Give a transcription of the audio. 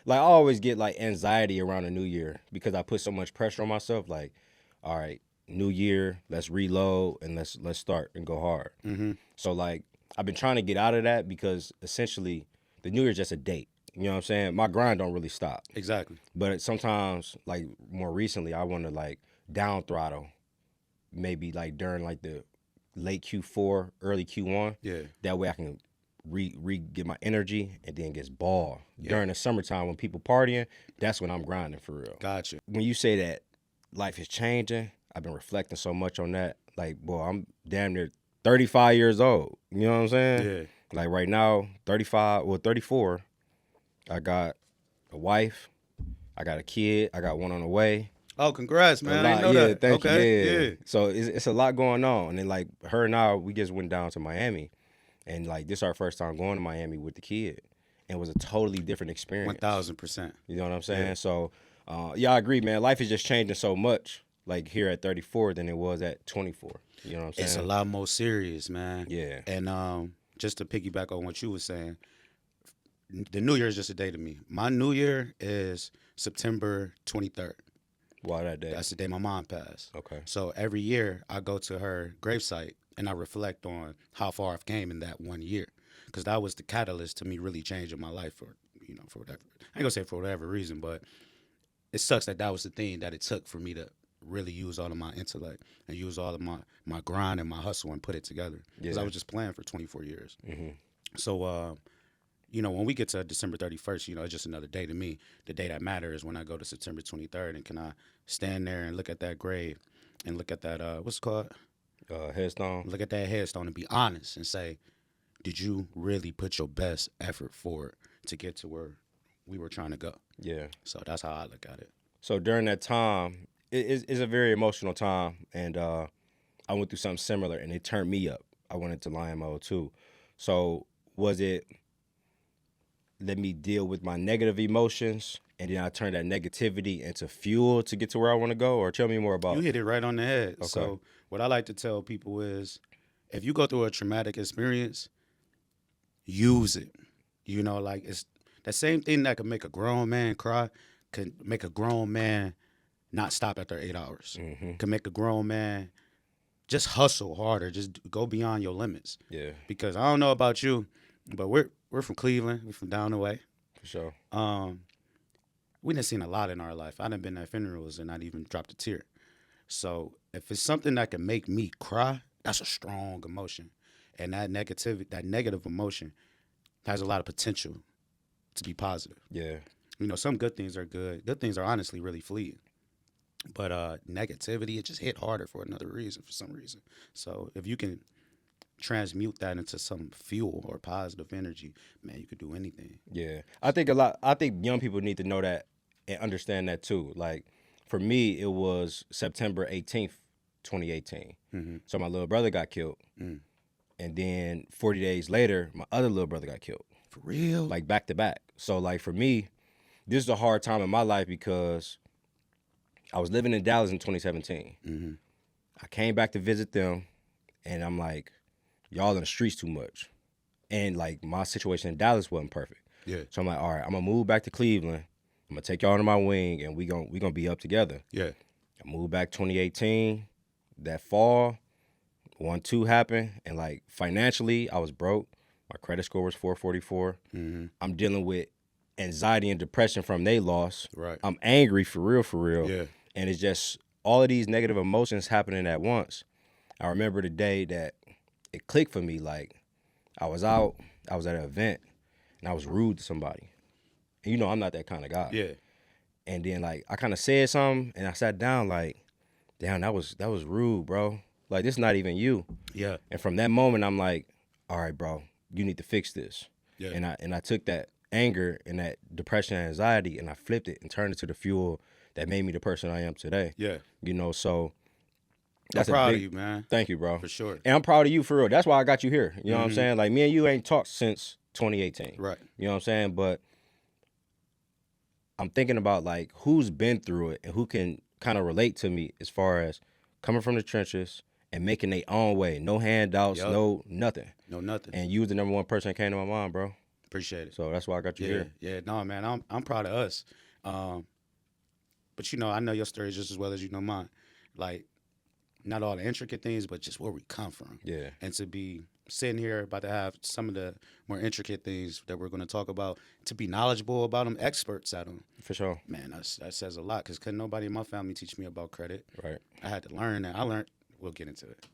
like I always get like anxiety around the new year because I put so much pressure on myself. Like, all right, new year, let's reload and let's start and go hard. Mm-hmm. So like I've been trying to get out of that because essentially the new year's just a date. You know what I'm saying? My grind don't really stop. Exactly. But sometimes, like more recently, I want to like down throttle, maybe like during like the late Q4, early Q1. Yeah. That way I can get my energy and then gets ball. Yeah. During the summertime when people partying, that's when I'm grinding for real. Gotcha. When you say that life is changing, I've been reflecting so much on that. Like, boy, I'm damn near 35 years old. You know what I'm saying? Yeah. Like right now, 35, well, 34. I got a wife. I got a kid. I got one on the way. Oh, congrats, A man. I didn't lot, know yeah. that. Thank you, Okay. yeah. Yeah. So it's a lot going on, and then like her and I, we just went down to Miami, and like this our first time going to Miami with the kid, and it was a totally different experience. 1000%. You know what I'm saying? Yeah. So, yeah, I agree, man. Life is just changing so much, like here at 34 than it was at 24. You know what I'm saying? It's a lot more serious, man. Yeah. And just to piggyback on what you were saying, the New Year is just a day to me. My New Year is September 23rd. Why that day? That's the day my mom passed. Okay. So every year I go to her gravesite and I reflect on how far I've came in that one year, because that was the catalyst to me really changing my life for whatever. I ain't gonna say for whatever reason, but it sucks that that was the thing that it took for me to really use all of my intellect and use all of my grind and my hustle and put it together, because I Yeah. was just playing for 24 years. Hmm. So when we get to December 31st, it's just another day to me. The day that matters is when I go to September 23rd, and can I stand there and look at that grave and look at that, what's it called? Headstone. Look at that headstone and be honest and say, did you really put your best effort forward to get to where we were trying to go? Yeah. So that's how I look at it. So during that time, it's a very emotional time, and I went through something similar, and it turned me up. I went into lion mode too. So was it let me deal with my negative emotions, and then I turn that negativity into fuel to get to where I want to go? Or tell me more You about. hit it right on the head. Okay. So what I like to tell people is, if you go through a traumatic experience, use it. Like it's the same thing that can make a grown man cry, can make a grown man not stop after 8 hours. Hmm. Can make a grown man just hustle harder, just go beyond your limits. Yeah, Because I don't know about you, but we're from Cleveland, we're from down the way. for sure. We done seen a lot in our life. I done been at funerals and not even dropped a tear. So if it's something that can make me cry, that's a strong emotion. And that negative emotion has a lot of potential to be positive. Yeah, Some good things are good. Good things are honestly really fleeting. But negativity, it just hit harder for some reason. So if you can transmute that into some fuel or positive energy, man, you could do anything. yeah. I think young people need to know that and understand that too. Like for me, it was September 18th, 2018. Mm-hmm. So my little brother got killed, Mm. and then 40 days later, my other little brother got killed, For real? like back to back. So like for me, this is a hard time in my life because I was living in Dallas in 2017. Mm-hmm. I came back to visit them, and I'm like, y'all in the streets too much. And like my situation in Dallas wasn't perfect. Yeah. So I'm like, all right, I'm gonna move back to Cleveland. I'm gonna take y'all under my wing, and we gonna be up together. Yeah. I moved back 2018. That fall, 1-2 happened, and like financially, I was broke. My credit score was 444. Mm-hmm. I'm dealing with anxiety and depression from they loss. Right. I'm angry for real. Yeah. And it's just all of these negative emotions happening at once. I remember the day that it clicked for me. Like I was at an event, and I was rude to somebody. And I'm not that kind of guy. Yeah. And then like I kind of said something, and I sat down like, damn, that was rude, bro. Like this not even you. Yeah. And from that moment, I'm like, all right, bro, you need to fix this. Yeah. And I took that anger and that depression and anxiety, and I flipped it and turned it to the fuel that made me the person I am today. Yeah. So I'm that's proud of you, man. Thank you, bro. For sure. And I'm proud of you for real. That's why I got you here. You know what I'm Mhm. saying? Like me and you ain't talked since 2018. Right. You know what I'm saying? But I'm thinking about like who's been through it and who can kind of relate to me as far as coming from the trenches and making their own way. No handouts, Yup. no nothing. No, nothing. And you was the number one person that came to my mind, bro. Appreciate it. So that's why I got you Yeah, here. yeah. No, man, I'm proud of us. Um, but I know your story just as well as you know mine. Like, not all the intricate things, but just where we come from. Yeah, And to be sitting here about to have some of the more intricate things that we're going to talk about, to be knowledgeable about them, experts at them, for sure. man, that says a lot. Because couldn't nobody in my family teach me about credit. Right. I had to learn that. I learned. We'll get into it.